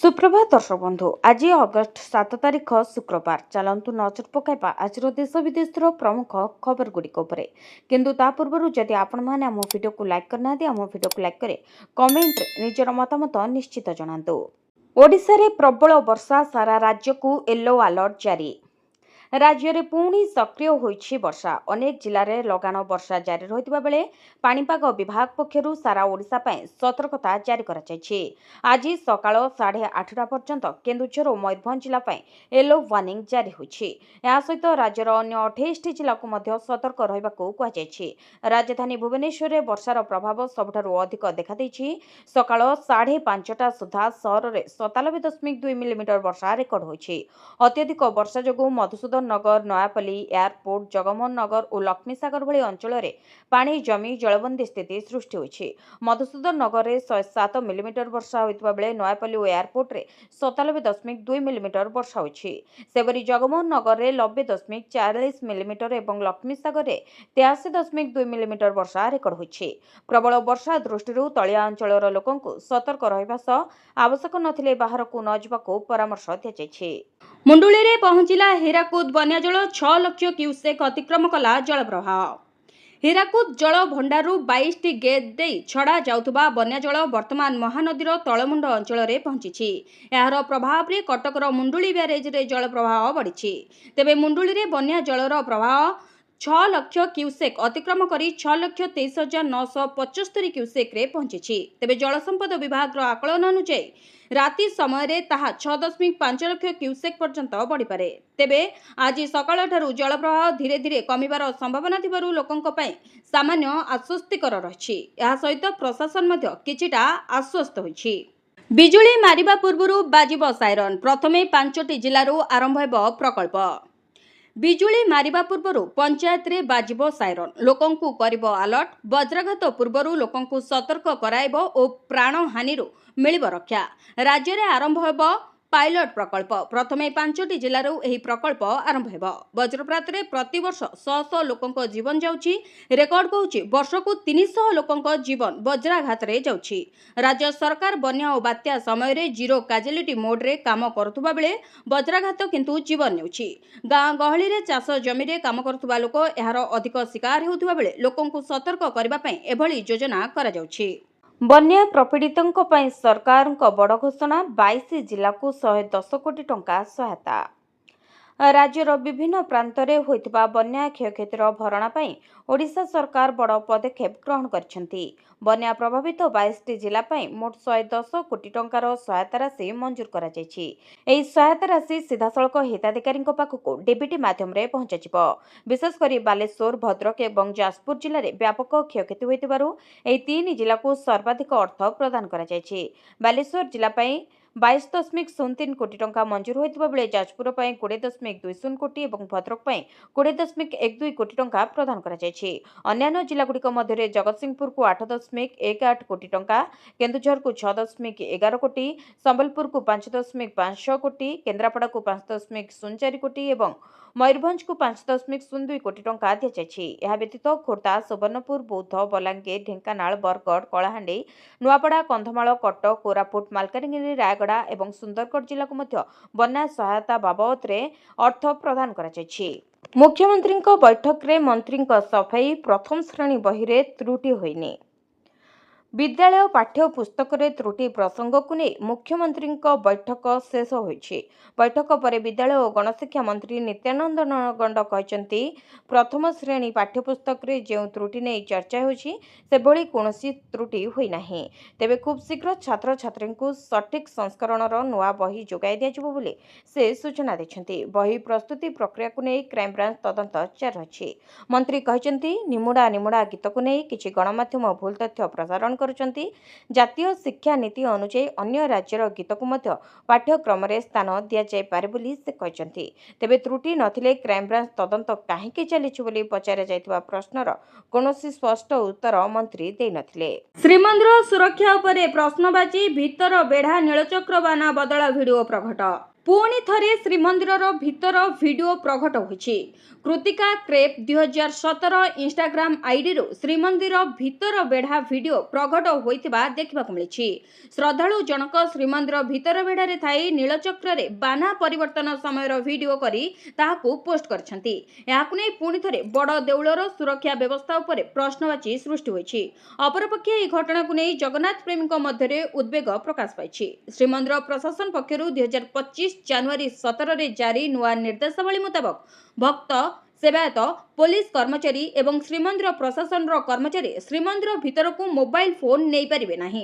सुप्रभात दर्शक बंधु आज अगस्ट 7 तारिख शुक्रवार चलतु नजर पकाइबा आज देश विदेश प्रमुख खबर गुड़िक किंतु ता पूर्व जदि आपण मैंने आम वीडियो को लाइक करना आम वीडियो को लाइक करे कमेंट निजर मतामत निश्चित जनातु। ओडिशा रे प्रबल वर्षा सारा राज्य को येलो अलर्ट जारी। राज्य में पुणी सक्रिय होइछि वर्षा अनेक जिले में लगाण वर्षा जारी रहितबा बेले पाणीपाग विभाग पक्षरु सारा ओडिशा पय सतर्कता जारी कराଯାଇଛି। आज सकाळ 8:30 पर्यंत केन्दुझर और मयूरभंज जिला पय येलो वार्निंग जारी होइछि। या सहित राज्यर अन्य 28 जिला को मध्य सतर्क रहिबाकू कुहाଯାଇଛି। राजधानी भुवनेश्वर में वर्षार प्रभाव सबठारु अधिक देखादेछि। सकाळ 5:30 सुधा सहर में 97.2 मिलीमीटर वर्षा रेकर्ड होइछि। अत्यधिक वर्षा जोगु मधुसूदन नगर नयापल्ली एयरपोर्ट जगमोहन नगर और लक्ष्मीसागर भली अंचल में पानी जमी जलबंदी स्थिति सृष्टि होइछि। मधुसूदन नगर में 107 मिलीमीटर वर्षा होइतबा बेले नयापल्ली और एयरपोर्ट रे 97.2 मिलीमीटर वर्षा होइछि। सेबरी जगमोहन नगर में 90.40 मिलीमीटर एवं लक्ष्मीसागर में 83.2 मिलीमीटर वर्षा रेकर्ड होइछि। प्रबल वर्षा दृष्टि तलिया अंचलर लोकंकु सतर्क रहिबा सह आवश्यक नथिले बाहर को न जिबाकू परामर्श दियाଯାଇଛି। मुंडुली रे पहुंचिला हीराकुद बन्या जल 6 लाख क्यूसेक अतिक्रम कला जल प्रवाह। हीराकुद जल भंडारू 22 गेट दे छड़ा जाउथबा बन्या जल वर्तमान महानदीर तळमुंड अंचल में पहुंची। यार प्रभाव रे कटकर मुंडुली ब्यारेज रे जल प्रवाह बढ़ी। तेबे मुंडुली रे बन्या जलर प्रवाह 6 लाख क्यूसेक अतिक्रम करी 6,23,975 क्यूसेक रे पहुंची। तेबे जल संपद विभाग आकलन अनुसार राति समय रे ताहा 6.5 लाख क्यूसेक पर्यंत बढ़ी पारे। तेबे आज सकाळ ठारू जल प्रवाह धीरे धीरे कमिबार संभावना थिबारु लोकंक पय सामान्य आश्वस्तिकर रहिछि। या सहित प्रशासन मध्य किछिटा आश्वस्त होइछि। बिजुली मारिबा पूर्वरु बाजिब सायरन प्रथमे 5टी जिल्लारू आरंभ हेबो प्रकल्प। बिजुली मारिबा पूर्वरु पंचायत रे बाजिबो सायरन लोकंकु करिबो अलर्ट। वज्राघात पूर्वरु लोकंकु सतर्क कराइबो और प्राण हानिरु मिलिबो रक्षा। राज्य रे आरंभ हेबो पायलट प्रकल्प। प्रथमे 5टी जिल्लारू एही प्रकल्प आरंभ हेबो। वज्रपात रे प्रति वर्ष 100 लोकंक जीवन जाउछि। रेकर्ड कहउछि वर्षकु 300 लोकंक जीवन वज्राघात रे जाउछि। राज्य सरकार बन्या और बात्या समय रे जीरो कैजुअलिटी मोड रे काम करथुबा बेले वज्राघात किंतु जीवन नेउछि। गाँ गहली रे चाष जमी रे काम करथुबा लोक एहार अधिक शिकार हेउथुबा बेले लोकंकु सतर्क करिबा पय एभली योजना करा जाउछि। बन्या प्रपीड़ितों पर सरकार बड़ घोषणा 22 जिला को 110 कोटी टंका सहायता। राज्यर विभिन्न प्रांत में होइतिबा बन्या क्षयक्षतिर भरणा पई ओडिशा सरकार बड़ पदक्षेप ग्रहण करछंती। बन्या प्रभावित 22 जिला पई मोट 110 कोटी टंकार सहायता राशि मंजूर करा जायछि। एही सहायता राशि सीधासळख हिताधिकारीଙ୍କ पाखକୁ डीबीटी माध्यम रे पहुंचाजिबो। विशेषकर बालेश्वर भद्रक एवं जाजपुर जिले में व्यापक क्षयक्षति होइतिबारु एही 3 जिला को सर्वाधिक अर्थ प्रदान करा जायछि। बालेश्वर जिला पई 22.03 कोटी टंका मंजूर होइतिबा बेले जाजपुर पई 20.20 कोटी एवं भद्रक पई 20.12 कोटी टंका प्रदान करा जायछि। अन्य जिला गुड़िक मध्य जगतसिंहपुर को 8.18 कोटी टंका, केन्दुझर को 6.11 कोटी, संबलपुर को 5.56 कोटी, केन्द्रापड़ा को 5.04 कोटी एवं मयूरभंज को 5.02 कोटी टंका दिया जायछि। यह व्यतीत खोर्धा, सुवर्णपुर, बौद्ध, बलांगीर, ढेंकानाल, बरगढ़, कलाहांडी, नुआपड़ा, कंधमाल, कटक, कोरापुट, मालकानगिरी, रायगड़ा एवं सुंदरगढ़ जिला को मध्य बन्या सहायता बाबद रे अर्थ प्रदान करा जायछि। मुख्यमंत्री बैठक रे मंत्री सफाई प्रथम श्रेणी बही रे त्रुटि होइनी। विद्यालय पाठ्य पुस्तक रे त्रुटि प्रसंग को नहीं मुख्यमंत्री बैठक शेष होइछि। बैठक पर विद्यालय और गणशिक्षा मंत्री नित्यानंद गंड कहते प्रथम श्रेणी पाठ्यपुस्तक रे जो त्रुटि नहीं चर्चा होइछि से भली कोनोसी त्रुटि होई नाही। तेबे खूब शीघ्र छात्र छात्री को सठिक संस्करणर नुआ बही जोगाई दिया जिवो बोली से सूचना दैछन्ती। बही प्रस्तुति प्रक्रिया को नहीं क्राइम ब्रांच तदंत जारी अछि। मंत्री कहते निमुडा निमुडा गीत को नहीं किछि गणमाध्यम भूल तथ्य प्रसारण करुचंती। जातीय शिक्षा नीति अनुसार अन्य राज्यर गीत को मध्य पाठ्यक्रम रे स्थान दिया जाय पारे बोली से कहचंती। तेबे त्रुटि नथिले क्राइम ब्रांच तदंत काहेकि चलिछि बोली पचारा जायतिबा प्रश्नर कोनोसी स्पष्ट उत्तर मंत्री देई नथिले। श्रीमंदिर सुरक्षा उपरे प्रश्नबाची भीतर बेढ़ा नीलचक्र बाना बदला भिडियो प्रकट। पुणी थरे श्रीमंदिर भीतर वीडियो प्रकट होइछि। कृतिका क्रेप 2017 इंस्टाग्राम आईडी रो श्रीमंदिर भीतर बेढ़ा वीडियो प्रकट होइतिबा देखिबाकु मिलिछि। श्रद्धालु जनक श्रीमंदिर भीतर बेढ़ारे थाई नीलचक्र रे बाना परिवर्तन समयर वीडियो करी ताहाकु पोस्ट करछंती। याकु नै पुणी थरे बड़ देउलर सुरक्षा व्यवस्था उपरे प्रश्नवाची सृष्टि होइछि। अपरपक्षे ଏହି घटनाକୁ ନେଇ ଜଗନ୍ନାଥ ପ୍ରେମୀଙ୍କ ମଧ୍ୟରେ ଉଦ୍ବେଗ ପ୍ରକାଶ ପାଇଛି। ଶ୍ରୀମନ୍ଦିର ପ୍ରଶାସନ ପକ୍ଷରୁ 2025 ଜାନୁଆରୀ 17ରେ ଜାରି ନୂଆ ନିର୍ଦ୍ଦେଶାବଳୀ ମୁତାବକ ଭକ୍ତ, ସେବାୟତ, ପୋଲିସ କର୍ମଚାରୀ ଏବଂ ଶ୍ରୀମନ୍ଦିର ପ୍ରଶାସନର କର୍ମଚାରୀ ଶ୍ରୀମନ୍ଦିର ଭିତରକୁ ମୋବାଇଲ ଫୋନ ନେଇପାରିବେ ନାହିଁ।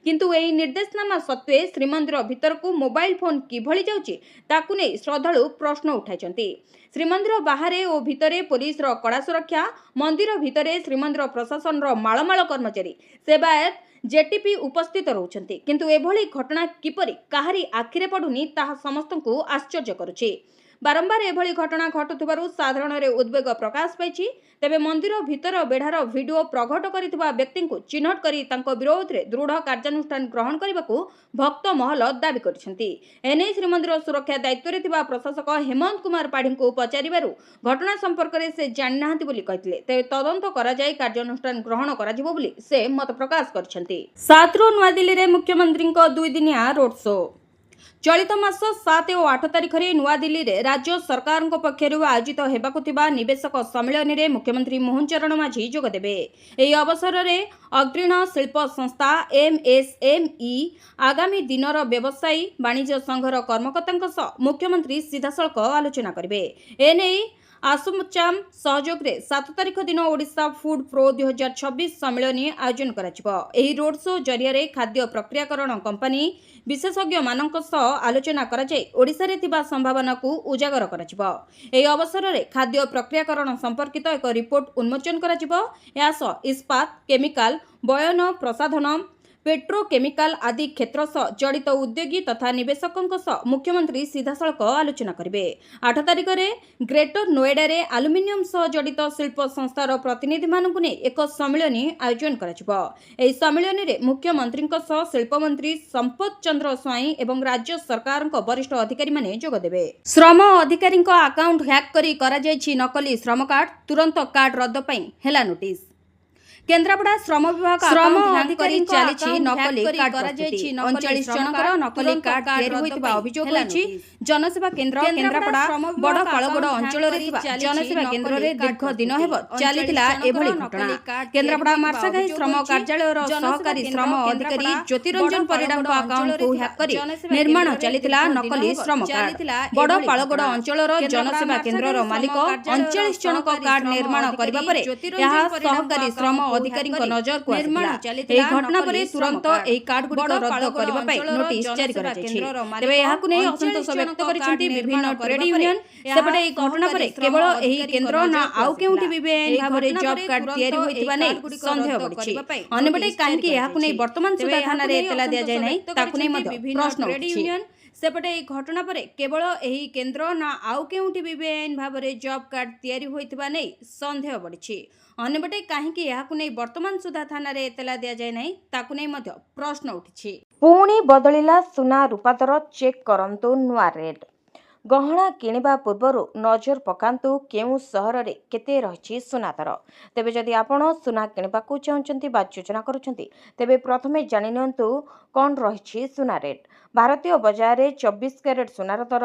କିନ୍ତୁ ଏହି ନିର୍ଦ୍ଦେଶନାମା ସତ୍ତ୍ୱେ ଶ୍ରୀମନ୍ଦିର ଭିତରକୁ ମୋବାଇଲ ଫୋନ କିଭଳି ଯାଉଛି ତାକୁ ନେଇ ଶ୍ରଦ୍ଧାଳୁ ପ୍ରଶ୍ନ ଉଠାଇଛନ୍ତି। ଶ୍ରୀମନ୍ଦିର ବାହାରେ ଓ ଭିତରେ ପୋଲିସର କଡ଼ା ସୁରକ୍ଷା, ମନ୍ଦିର ଭିତରେ ଶ୍ରୀମନ୍ଦିର ପ୍ରଶାସନର ମାଳମାଳ କର୍ମଚାରୀ, ସେବାୟତ, जेटीपी उपस्थित रहउछन्ति, किंतु एभली घटना किपरि काहारी आखिरे पडुनी ताहा समस्तंकु आश्चर्य करुछि। बारंबार एभली घटना घटुथिबारु साधारण रे उद्वेग प्रकाश पाइछि। तेबे मंदिर भीतर बेढ़ार वीडियो प्रकट करिथिबा व्यक्तिंकु चिन्हट करी तांको विरोध रे दृढ़ कार्यानुष्ठान ग्रहण करबाकू भक्त महल दाबी करिसेंति। एने श्रीमंदिर सुरक्षा दायित्व रे थिबा प्रशासक हेमंत कुमार पाढ़ींकु पचारिबारु घटना संपर्क रे से जानि नाहंति बोली कहिथिले। तेबे तदंत करा जाय कार्यानुष्ठान ग्रहण करा जिवो बोली से मत प्रकाश करिसेंति। 7 रु नुआ दिल्ली रे मुख्यमंत्रींको 2 दिनिया रोड शो। चलित मास 7 और 8 तारिख में नुआ दिल्ली रे राज्य सरकार पक्षर आयोजित होगा निवेशक सम्मेलन में मुख्यमंत्री मोहन चरण माझी जोगदेवे। यह अवसर में अग्रणी शिल्प संस्था एमएसएमई, आगामी दिनर व्यवसायी वाणिज्य संघर कर्मकर्ता मुख्यमंत्री सीधासलख आलोचना करेंगे। एने आसोचाम सहयोग रे 7 तारिख दिन ओडिशा फूड प्रो 2026 सम्मेलन आयोजन कराजिबो। एही रोड शो जरिया खाद्य प्रक्रियाकरण कंपनी विशेषज्ञ मानक सह आलोचना करा जाय ओडिशा रे थिबा संभावना को उजागर कराजिबो। एही अवसर रे खाद्य प्रक्रियाकरण संपर्कित एक रिपोर्ट उन्मोचन कराजिबो। या सह इस्पात, केमिकल, बयन प्रसाधन, पेट्रोकेमिकल आदि क्षेत्र सह जड़ित उद्योगी तथा निवेशकों सह मुख्यमंत्री सीधासलख आलोचना करेंगे। 8 तारिख में ग्रेटर नोएडा रे एल्युमिनियम सह जड़ित शिल्प संस्थार प्रतिनिधि मानकु ने एक सम्मेलन आयोजन कराजिबो। एही सम्मेलन रे मुख्यमंत्री सह शिल्प मंत्री संपत चंद्र स्वाई एवं राज्य सरकार वरिष्ठ अधिकारी माने जोगदेवे। श्रम अधिकारी अकाउंट हैक करी करा जायछि नकली श्रम कार्ड, तुरंत कार्ड रद्द पई हेला नोटिस। केन्द्रापड़ा श्रम विभाग श्रम अधिकारी चली नकली कार्ड करा जायछि 39 जनकर नकली कार्ड तैयारी होइतिबा अभियोग होइछि। जनसेवा केन्द्र केन्द्रापड़ा बड़ काळगोड़ अंचल रे थिबा जनसेवा केन्द्र रे दीर्घ दिन हेबो चलीतिला एभली घटना। केन्द्रापड़ा मार्साघाई श्रम कार्यालय रो सहकारी श्रम अधिकारी ज्योतिरंजन परिडा को अकाउंट को हैक करी निर्माण चलीतिला नकली श्रम कार्ड। बड़ काळगोड़ अंचल रो जनसेवा केन्द्र रो मालिक 39 जनक कार्ड निर्माण करबा परे यहा सहकारी श्रम अधिकारी नजर को आसिला। घटना पर तुरंत एही कार्ड गुड़िक रद्द करबा पई नोटिस जारी करा जायछि। तेबे याकु नै असंतोष व्यक्त करिसेंति विभिन्न ट्रेड यूनियन। सेपटे एही घटना पर केवल एही केन्द्र ना आउ केउंठी बेआईन भाबरे जॉब कार्ड तयारी होइतिबा नै संदेह बढ़िछि। अन्यबटे काहेकि याकु नै वर्तमान सुधा थाना रे एतला दिया जाय नै ताकु नै मध्ये प्रश्न उठिछि। सेपटे एही घटना पर केवल एही केन्द्र ना आउ केउंठी बेआईन भाबरे जॉब कार्ड तयारी होइतिबा नै संदेह बढ़िछि। अन्यबटे काहेकि याकु नै वर्तमान सुधा थाना रे एतला दिया जाय नै ताकु नै मध्ये प्रश्न उठिछि। पुणी बदलिला सुना रूपा दर, चेक करंतु नुआ रेट। गहना किणवा पूर्व नजर पकांतु केउ सहर रे केते रहिछि सुना दर। तेबे जदि आपण सुना किणवाकू चाहुचंती बा योजना करूचंती तेबे प्रथमे जानि नियंतु कोन रहिछि सुना रेट। भारतीय बजार रे 24 कैरेट सुनार दर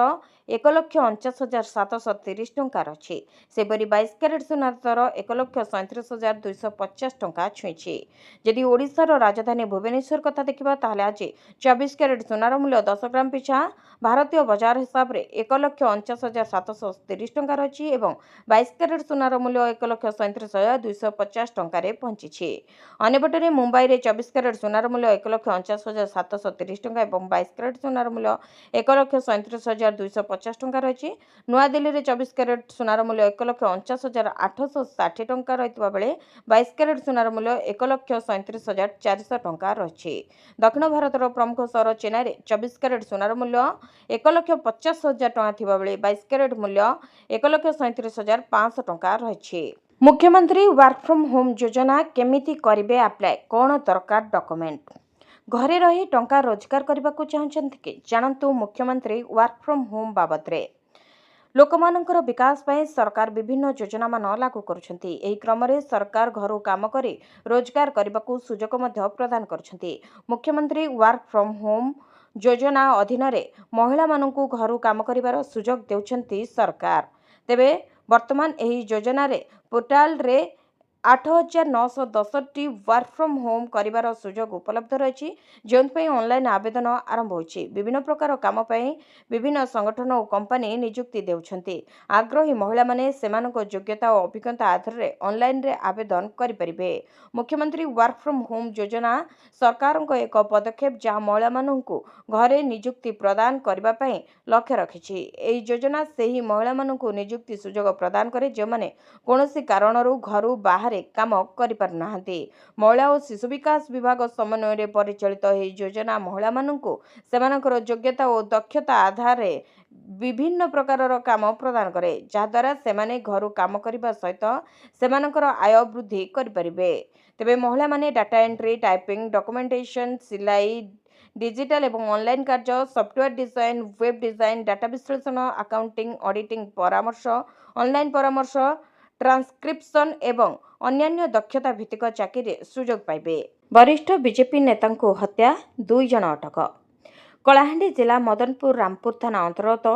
1,49,730 टंका रही। सेपरी 22 कैरेट सुनार दर 1,37,250 टंका छुईछि। जदि ओडिशार राजधानी भुवनेश्वर कथा देखिबा ताहले आज 24 कैरेट सुनार मूल्य 10 ग्राम पिछा भारतीय बजार हिसाब रे 1,49,730 टंका रही एवं 22 कैरेट सुनार मूल्य 1,37,250 टंका रे पहुंची। अन्यपटे मुंबई रे 24 कैरेट सुनार मूल्य 1,49,730 टंका एवं 22 कैरेट सुनार मूल्य 1,37,250 टंका रही। नुआ दिल्ली रे 24 कैरेट सुनार मूल्य 1,49,860 टंका रहितबा बेले 22 कैरेट सुनार मूल्य 1,37,400 टंका रही। दक्षिण भारतर प्रमुख सहर चेन्नई रे 24 कैरेट सुनार मूल्य 1,50,000 टंका थिबा बेले 22 कैरेट मूल्य 1,37,500 टंका रही। मुख्यमंत्री वर्क फ्रॉम होम योजना केमिति करिवे अप्लाई, कोन दरकार डॉक्यूमेंट। ଘରେ ରହି ଟଙ୍କା ରୋଜଗାର କରିବାକୁ ଚାହୁଁଛନ୍ତି କି? ଜାଣନ୍ତୁ ମୁଖ୍ୟମନ୍ତ୍ରୀ ୱାର୍କ ଫ୍ରମ୍ ହୋମ୍ ବାବଦରେ। ଲୋକମାନଙ୍କର ବିକାଶ ପାଇଁ ସରକାର ବିଭିନ୍ନ ଯୋଜନାମାନ ଲାଗୁ କରୁଛନ୍ତି। ଏହି କ୍ରମରେ ସରକାର ଘରୁ କାମ କରି ରୋଜଗାର କରିବାକୁ ସୁଯୋଗ ମଧ୍ୟ ପ୍ରଦାନ କରୁଛନ୍ତି। ମୁଖ୍ୟମନ୍ତ୍ରୀ ୱାର୍କ ଫ୍ରମ୍ ହୋମ୍ ଯୋଜନା ଅଧୀନରେ ମହିଳାମାନଙ୍କୁ ଘରୁ କାମ କରିବାର ସୁଯୋଗ ଦେଉଛନ୍ତି ସରକାର। ତେବେ ବର୍ତ୍ତମାନ ଏହି ଯୋଜନାରେ ପୋର୍ଟାଲରେ 8,910ଟି ୱାର୍କ ଫ୍ରମ୍ ହୋମ୍ କରିବାର ସୁଯୋଗ ଉପଲବ୍ଧ ରହିଛି, ଯେଉଁଥିପାଇଁ ଅନଲାଇନ୍ ଆବେଦନ ଆରମ୍ଭ ହୋଇଛି। ବିଭିନ୍ନ ପ୍ରକାର କାମ ପାଇଁ ବିଭିନ୍ନ ସଂଗଠନ ଓ କମ୍ପାନୀ ନିଯୁକ୍ତି ଦେଉଛନ୍ତି। ଆଗ୍ରହୀ ମହିଳାମାନେ ସେମାନଙ୍କ ଯୋଗ୍ୟତା ଓ ଅଭିଜ୍ଞତା ଆଧାରରେ ଅନଲାଇନ୍ରେ ଆବେଦନ କରିପାରିବେ। ମୁଖ୍ୟମନ୍ତ୍ରୀ ୱାର୍କ ଫ୍ରମ୍ ହୋମ୍ ଯୋଜନା ସରକାରଙ୍କ ଏକ ପଦକ୍ଷେପ ଯାହା ମହିଳାମାନଙ୍କୁ ଘରେ ନିଯୁକ୍ତି ପ୍ରଦାନ କରିବା ପାଇଁ ଲକ୍ଷ୍ୟ ରଖିଛି। ଏହି ଯୋଜନା ସେହି ମହିଳାମାନଙ୍କୁ ନିଯୁକ୍ତି ସୁଯୋଗ ପ୍ରଦାନ କରେ ଯେଉଁମାନେ କୌଣସି କାରଣରୁ ଘରୁ ବାହାରେ କାମ କରିପାରୁନାହାନ୍ତି। ମହିଳା ଓ ଶିଶୁ ବିକାଶ ବିଭାଗ ସମନ୍ୱୟରେ ପରିଚାଳିତ ଏହି ଯୋଜନା ମହିଳାମାନଙ୍କୁ ସେମାନଙ୍କର ଯୋଗ୍ୟତା ଓ ଦକ୍ଷତା ଆଧାରରେ ବିଭିନ୍ନ ପ୍ରକାରର କାମ ପ୍ରଦାନ କରେ, ଯାହାଦ୍ୱାରା ସେମାନେ ଘରୁ କାମ କରିବା ସହିତ ସେମାନଙ୍କର ଆୟ ବୃଦ୍ଧି କରିପାରିବେ। ତେବେ ମହିଳାମାନେ ଡାଟା ଏଣ୍ଟ୍ରି, ଟାଇପିଂ, ଡକୁମେଣ୍ଟେସନ, ସିଲାଇ, ଡିଜିଟାଲ ଏବଂ ଅନଲାଇନ୍ କାର୍ଯ୍ୟ, software design, web design, data ବିଶ୍ଳେଷଣ, ଆକାଉଣ୍ଟିଂ, ଅଡିଟିଂ ପରାମର୍ଶ, ଅନଲାଇନ୍ ପରାମର୍ଶ, ଟ୍ରାନ୍ସକ୍ରିପ୍ସନ ଏବଂ ଅନ୍ୟାନ୍ୟ ଦକ୍ଷତା ଭିତ୍ତିକ ଚାକିରିରେ ସୁଯୋଗ ପାଇବେ। ବରିଷ୍ଠ ବିଜେପି ନେତାଙ୍କୁ ହତ୍ୟା, 2 ଜଣ ଅଟକ। କଳାହାଣ୍ଡି ଜିଲ୍ଲା ମଦନପୁର ରାମପୁର ଥାନା ଅନ୍ତର୍ଗତ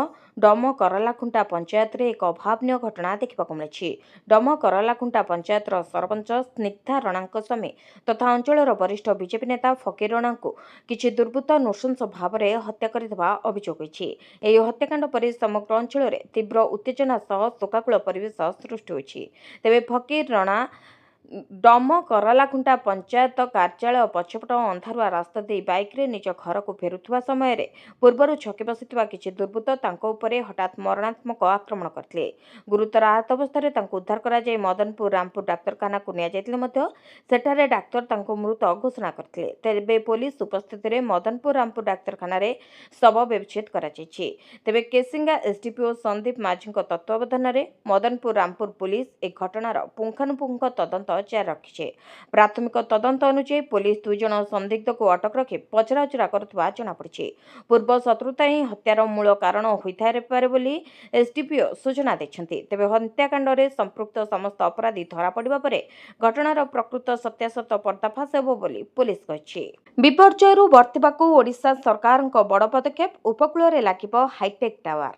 ଡମ କରଲାଖୁଣ୍ଟା ପଞ୍ଚାୟତରେ ଏକ ଅଭାବନୀୟ ଘଟଣା ଦେଖିବାକୁ ମିଳିଛି। ଡମ କରଲାଖୁଣ୍ଟା ପଞ୍ଚାୟତର ସରପଞ୍ଚ ସ୍ନିଗ୍ଧା ରଣାଙ୍କ ସ୍ୱାମୀ ତଥା ଅଞ୍ଚଳର ବରିଷ୍ଠ ବିଜେପି ନେତା ଫକୀର ରଣାଙ୍କୁ କିଛି ଦୁର୍ବୃତ୍ତ ନୃଶଂସ ଭାବରେ ହତ୍ୟା କରିଥିବା ଅଭିଯୋଗ ହୋଇଛି। ଏହି ହତ୍ୟାକାଣ୍ଡ ପରେ ସମଗ୍ର ଅଞ୍ଚଳରେ ତୀବ୍ର ଉତ୍ତେଜନା ସହ ଶୋକାକୁଳ ପରିବେଶ ସୃଷ୍ଟି ହୋଇଛି। ତେବେ ଫକୀର ରଣା ଡମ କରଲାଖୁଣ୍ଟା ପଞ୍ଚାୟତ କାର୍ଯ୍ୟାଳୟ ପଛପଟ ଅନ୍ଧାରୁଆ ରାସ୍ତା ଦେଇ ବାଇକ୍ରେ ନିଜ ଘରକୁ ଫେରୁଥିବା ସମୟରେ ପୂର୍ବରୁ ଛକି ବସିଥିବା କିଛି ଦୁର୍ବୃତ୍ତ ତାଙ୍କ ଉପରେ ହଠାତ୍ ମରଣାତ୍ମକ ଆକ୍ରମଣ କରିଥିଲେ। ଗୁରୁତର ଆହତ ଅବସ୍ଥାରେ ତାଙ୍କୁ ଉଦ୍ଧାର କରାଯାଇ ମଦନପୁର ରାମପୁର ଡାକ୍ତରଖାନାକୁ ନିଆଯାଇଥିଲେ ମଧ୍ୟ ସେଠାରେ ଡାକ୍ତର ତାଙ୍କୁ ମୃତ ଘୋଷଣା କରିଥିଲେ। ତେବେ ପୋଲିସ ଉପସ୍ଥିତିରେ ମଦନପୁର ରାମପୁର ଡାକ୍ତରଖାନାରେ ଶବ ବ୍ୟବଚ୍ଛେଦ କରାଯାଇଛି। ତେବେ କେସିଙ୍ଗା ଏସ୍ଡିପିଓ ସନ୍ଦୀପ ମାଝୀଙ୍କ ତତ୍ତ୍ୱାବଧାନରେ ମଦନପୁର ରାମପୁର ପୋଲିସ ଏହି ଘଟଣାର ପୁଙ୍ଖାନୁପୁଙ୍ଖ ତଦନ୍ତ ଜାରି ରଖିଛି। ପ୍ରାଥମିକ ତଦନ୍ତ ଅନୁଯାୟୀ ପୋଲିସ 2 ଜଣ ସନ୍ଦିଗ୍ଧକୁ ଅଟକ ରଖି ପଚରାଉଚରା କରୁଥିବା ଜଣାପଡ଼ିଛି। ପୂର୍ବ ଶତ୍ରୁତା ହିଁ ହତ୍ୟାର ମୂଳ କାରଣ ହୋଇଥାଇପାରେ ବୋଲି ଏସ୍ଡିପିଓ ସୂଚନା ଦେଇଛନ୍ତି। ତେବେ ହତ୍ୟାକାଣ୍ଡରେ ସମ୍ପୃକ୍ତ ସମସ୍ତ ଅପରାଧୀ ଧରାପଡ଼ିବା ପରେ ଘଟଣାର ପ୍ରକୃତ ସତ୍ୟାସତ୍ୟ ପର୍ଦ୍ଦାଫାଶ ହେବ ବୋଲି ପୋଲିସ କହିଛି। ବିପର୍ଯ୍ୟୟରୁ ବର୍ତ୍ତିବାକୁ ଓଡ଼ିଶା ସରକାରଙ୍କ ବଡ଼ ପଦକ୍ଷେପ, ଉପକୂଳରେ ଲାଗିବ ହାଇଟେକ୍ ଟାୱାର।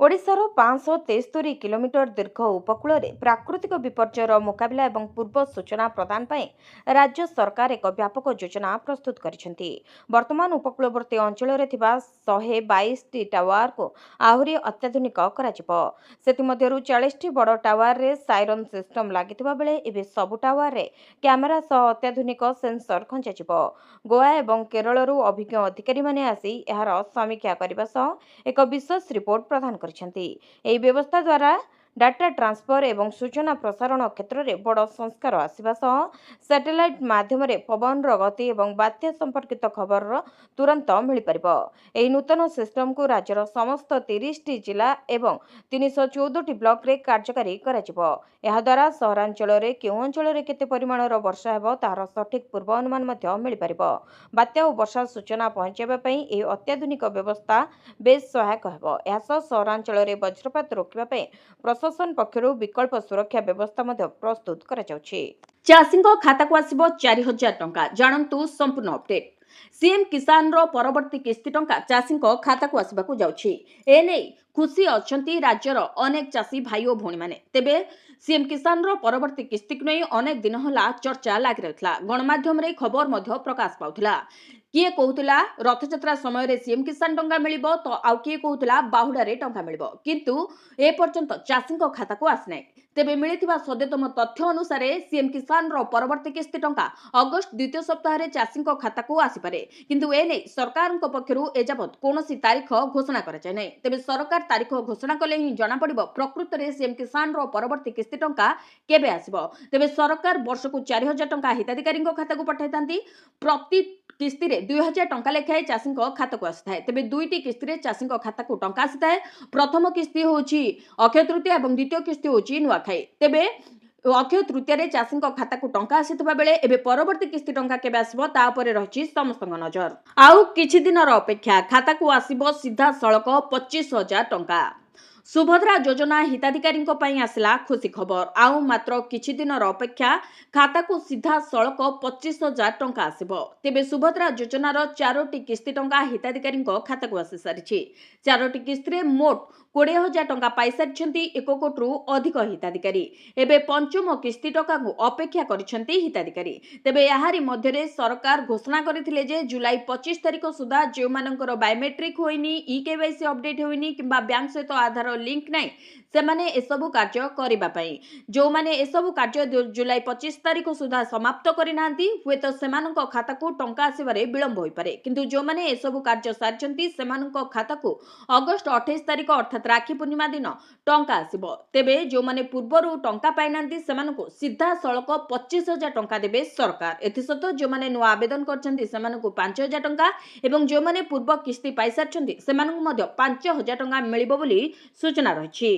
ଓଡ଼ିଶାର 573 କିଲୋମିଟର ଦୀର୍ଘ ଉପକୂଳରେ ପ୍ରାକୃତିକ ବିପର୍ଯ୍ୟୟର ମୁକାବିଲା ଏବଂ ପୂର୍ବ ସୂଚନା ପ୍ରଦାନ ପାଇଁ ରାଜ୍ୟ ସରକାର ଏକ ବ୍ୟାପକ ଯୋଜନା ପ୍ରସ୍ତୁତ କରିଛନ୍ତି। ବର୍ତ୍ତମାନ ଉପକୂଳବର୍ତ୍ତୀ ଅଞ୍ଚଳରେ ଥିବା 122ଟି ଟାୱାରକୁ ଆହୁରି ଅତ୍ୟାଧୁନିକ କରାଯିବ। ସେଥିମଧ୍ୟରୁ 40ଟି ବଡ଼ ଟାୱାରରେ ସାଇରନ୍ ସିଷ୍ଟମ ଲାଗିଥିବା ବେଳେ ଏବେ ସବୁ ଟାୱାରରେ କ୍ୟାମେରା ସହ ଅତ୍ୟାଧୁନିକ ସେନ୍ସର ଖଞ୍ଜାଯିବ। ଗୋଆ ଏବଂ କେରଳରୁ ଅଭିଜ୍ଞ ଅଧିକାରୀମାନେ ଆସି ଏହାର ସମୀକ୍ଷା କରିବା ସହ ଏକ ବିଶେଷ ରିପୋର୍ଟ ପ୍ରଦାନ କରିଛନ୍ତି। ଏହି ବ୍ୟବସ୍ଥା ଦ୍ୱାରା ଡାଟା ଟ୍ରାନ୍ସଫର ଏବଂ ସୂଚନା ପ୍ରସାରଣ କ୍ଷେତ୍ରରେ ବଡ଼ ସଂସ୍କାର ଆସିବା ସହ ସ୍ୟାଟେଲାଇଟ୍ ମାଧ୍ୟମରେ ପବନର ଗତି ଏବଂ ବାତ୍ୟା ସମ୍ପର୍କିତ ଖବରର ତୁରନ୍ତ ମିଳିପାରିବ। ଏହି ନୂତନ ସିଷ୍ଟମକୁ ରାଜ୍ୟର ସମସ୍ତ 30ଟି ଜିଲ୍ଲା ଏବଂ 314ଟି ବ୍ଲକରେ କାର୍ଯ୍ୟକାରୀ କରାଯିବ। ଏହାଦ୍ୱାରା ସହରାଞ୍ଚଳରେ କେଉଁ ଅଞ୍ଚଳରେ କେତେ ପରିମାଣର ବର୍ଷା ହେବ ତାହାର ସଠିକ୍ ପୂର୍ବ ଅନୁମାନ ମଧ୍ୟ ମିଳିପାରିବ। ବାତ୍ୟା ଓ ବର୍ଷା ସୂଚନା ପହଞ୍ଚାଇବା ପାଇଁ ଏହି ଅତ୍ୟାଧୁନିକ ବ୍ୟବସ୍ଥା ବେଶ୍ ସହାୟକ ହେବ। ଏହାସହ ସହରାଞ୍ଚଳରେ ବଜ୍ରପାତ ରୋକିବା ପାଇଁ ପ୍ରଶାସନ ପକ୍ଷରୁ ବିକଳ୍ପ ସୁରକ୍ଷା ବ୍ୟବସ୍ଥା ମଧ୍ୟ ପ୍ରସ୍ତୁତ କରାଯାଉଛି। ଚାଷୀଙ୍କ ଖାତାକୁ ଆସିବ 4,000 ଟଙ୍କା। ଜାଣନ୍ତୁ ସମ୍ପୂର୍ଣ୍ଣ ଅପଡେଟ୍। ସିଏମ୍ କିଷାନର ପରବର୍ତ୍ତୀ କିସ୍ତି ଟଙ୍କା ଚାଷୀଙ୍କ ଖାତାକୁ ଆସିବାକୁ ଯାଉଛି। ଏନେଇ ଖୁସି ଅଛନ୍ତି ରାଜ୍ୟର ଅନେକ ଚାଷୀ ଭାଇ ଓ ଭଉଣୀମାନେ। ତେବେ ସିଏମ୍ କିଷାନର ପରବର୍ତ୍ତୀ କିସ୍ତିକୁ ନେଇ ଅନେକ ଦିନ ହେଲା ଚର୍ଚ୍ଚା ଲାଗି ରହିଥିଲା। ଗଣମାଧ୍ୟମରେ ଖବର ମଧ୍ୟ ପ୍ରକାଶ ପାଉଥିଲା। କିଏ କହୁଥିଲା ରଥଯାତ୍ରା ସମୟରେ ସିଏମ୍ କିଷାନ ଟଙ୍କା ମିଳିବ ତ ଆଉ କିଏ କହୁଥିଲା ବାହୁଡାରେ ଟଙ୍କା ମିଳିବ, କିନ୍ତୁ ଏପର୍ଯ୍ୟନ୍ତ ଚାଷୀଙ୍କ ଖାତାକୁ ଆସିନାହିଁ। ତେବେ ମିଳିଥିବା ସଦ୍ୟତମ ତଥ୍ୟ ଅନୁସାରେ ସିଏମ୍ କିଷାନର ପରବର୍ତ୍ତୀ କିସ୍ତି ଟଙ୍କା ଅଗଷ୍ଟ ଦ୍ୱିତୀୟ ସପ୍ତାହରେ ଚାଷୀଙ୍କ ଖାତାକୁ ଆସିପାରେ, କିନ୍ତୁ ଏନେଇ ସରକାରଙ୍କ ପକ୍ଷରୁ ଏଯାବତ୍ କୌଣସି ତାରିଖ ଘୋଷଣା କରାଯାଇ ନାହିଁ। ତେବେ ସରକାର ତାରିଖ ଘୋଷଣା କଲେ ହିଁ ଜଣାପଡ଼ିବ ପ୍ରକୃତରେ ସିଏମ୍ କିଷାନର ପରବର୍ତ୍ତୀ କିସ୍ତି ଟଙ୍କା କେବେ ଆସିବ। ତେବେ ସରକାର ବର୍ଷକୁ 4,000 ଟଙ୍କା ହିତାଧିକାରୀଙ୍କ ଖାତାକୁ ପଠାଇଥାନ୍ତି। ପ୍ରତି କିସ୍ତିରେ 2,000 ଟଙ୍କା ଲେଖାଏଁ ଚାଷୀଙ୍କ ଖାତାକୁ ଆସିଥାଏ। ତେବେ 2ଟି କିସ୍ତିରେ ଚାଷୀଙ୍କ ଖାତାକୁ ଟଙ୍କା ଆସିଥାଏ। ପ୍ରଥମ କିସ୍ତି ହେଉଛି ଅକ୍ଷୟ ତୃତୀୟା ଏବଂ ଦ୍ୱିତୀୟ କିସ୍ତି ହେଉଛି ନୂଆଖାଇ। ତେବେ ଅକ୍ଷୟ ତୃତୀୟାରେ ଚାଷୀଙ୍କ ଖାତାକୁ ଟଙ୍କା ଆସିଥିବା ବେଳେ ଏବେ ପରବର୍ତ୍ତୀ କିସ୍ତି ଟଙ୍କା କେବେ ଆସିବ ତା ଉପରେ ରହିଛି ସମସ୍ତଙ୍କ ନଜର। ଆଉ କିଛି ଦିନର ଅପେକ୍ଷା, ଖାତାକୁ ଆସିବ ସିଧାସଳଖ 25,000 ଟଙ୍କା। ସୁଭଦ୍ରା ଯୋଜନା ହିତାଧିକାରୀଙ୍କ ପାଇଁ ଆସିଲା ଖୁସି ଖବର। ଆଉ ମାତ୍ର କିଛି ଦିନର ଅପେକ୍ଷା, ଖାତାକୁ ସିଧାସଳଖ 25,000 ଟଙ୍କା ଆସିବ। ତେବେ ସୁଭଦ୍ରା ଯୋଜନାର 4ଟି କିସ୍ତି ଟଙ୍କା ହିତାଧିକାରୀଙ୍କ ଖାତାକୁ ଆସିସାରିଛି। 4ଟି କିସ୍ତିରେ ମୋଟ 20,000 ଟଙ୍କା ପାଇସାରିଛନ୍ତି 1 କୋଟିରୁ ଅଧିକ ହିତାଧିକାରୀ। ଏବେ ପଞ୍ଚମ କିସ୍ତି ଟଙ୍କାକୁ ଅପେକ୍ଷା କରିଛନ୍ତି ହିତାଧିକାରୀ। ତେବେ ଏହାରି ମଧ୍ୟରେ ସରକାର ଘୋଷଣା କରିଥିଲେ ଯେ ଜୁଲାଇ 25 ତାରିଖ ସୁଦ୍ଧା ଯେଉଁମାନଙ୍କର ବାୟୋମେଟ୍ରିକ ହୋଇନି, ଇକେୱାଇସି ଅପଡେଟ୍ ହୋଇନି କିମ୍ବା ବ୍ୟାଙ୍କ ସହିତ ଆଧାର ଲିଙ୍କ ନାହିଁ, ସେମାନେ ଏସବୁ କାର୍ଯ୍ୟ କରିବା ପାଇଁ। ଯେଉଁମାନେ ଏସବୁ କାର୍ଯ୍ୟ ଜୁଲାଇ 25 ତାରିଖ ସୁଦ୍ଧା ସମାପ୍ତ କରିନାହାନ୍ତି, ହୁଏତ ସେମାନଙ୍କ ଖାତାକୁ ଟଙ୍କା ଆସିବାରେ ବିଳମ୍ବ ହୋଇପାରେ। କିନ୍ତୁ ଯେଉଁମାନେ ଏସବୁ କାର୍ଯ୍ୟ ସାରିଛନ୍ତି ସେମାନଙ୍କ ଖାତାକୁ ଅଗଷ୍ଟ 28 ତାରିଖ ଅର୍ଥାତ୍ ରାକ୍ଷୀ ପୂର୍ଣ୍ଣିମା ଦିନ ଟଙ୍କା ଆସିବ। ତେବେ ଯେଉଁମାନେ ପୂର୍ବରୁ ଟଙ୍କା ପାଇନାହାନ୍ତି ସେମାନଙ୍କୁ ସିଧାସଳଖ 25,000 ଟଙ୍କା ଦେବେ ସରକାର। ଏଥିସହିତ ଯେଉଁମାନେ ନୂଆ ଆବେଦନ କରିଛନ୍ତି ସେମାନଙ୍କୁ 5,000 ଟଙ୍କା ଏବଂ ଯେଉଁମାନେ ପୂର୍ବ କିସ୍ତି ପାଇସାରିଛନ୍ତି ସେମାନଙ୍କୁ ମଧ୍ୟ 5,000 ଟଙ୍କା ମିଳିବ ବୋଲି ସୂଚନା ରହିଛି।